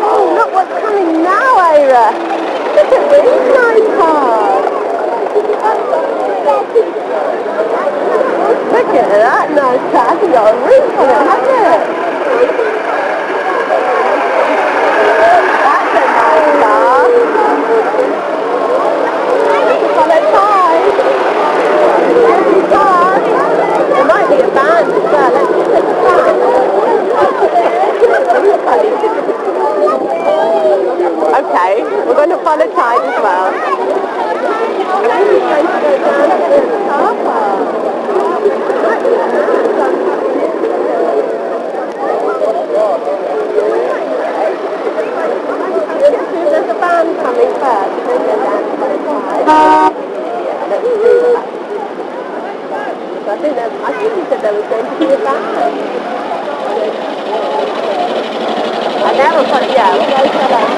Oh, look what's coming now, Ira. Look at these nice cars. Look at that nice car. It's got a roof on it, hasn't it? That's a nice car. It's got a tie. Every car. There might be a band as well. Let's see if there's a band. Okay, we're going to follow tide as well. We're going to go down to the car park. There's a band coming first, and then go down to follow tide. Yeah, let's do that. So I think he said there was going to be a band. I never put, yeah, we'll go to that.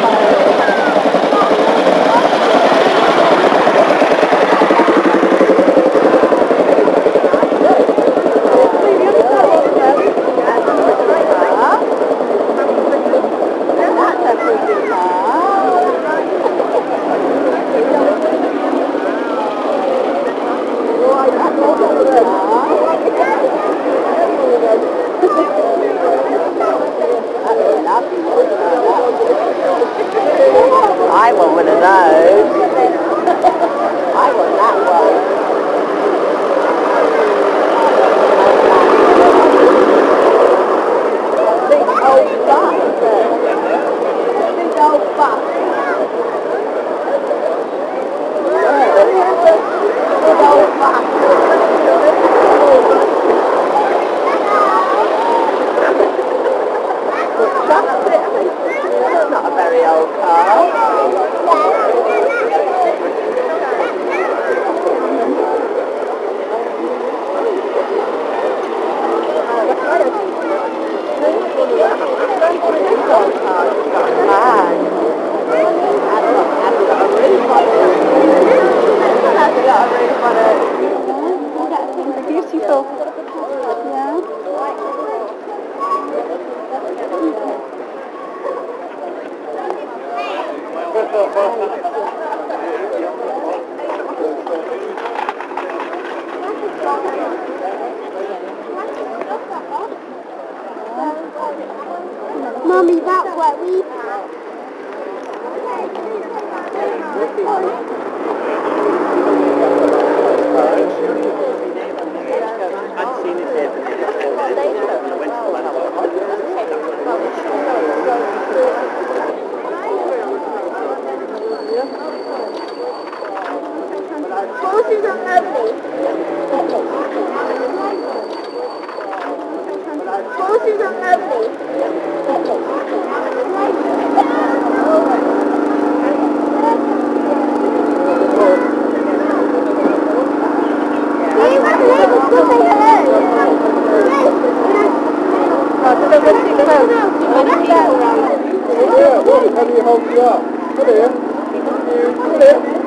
I want one of those. I want that one. Big old bus. Big old bus. Big old bus. That's not a very old car. Beautiful. Yeah. Mummy, that's where we park. I'd seen it there, but I went to one Horses are lovely. Horses are lovely. How do you hold you up? Come here. Come here.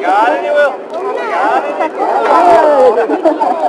Got it, you will. Got it.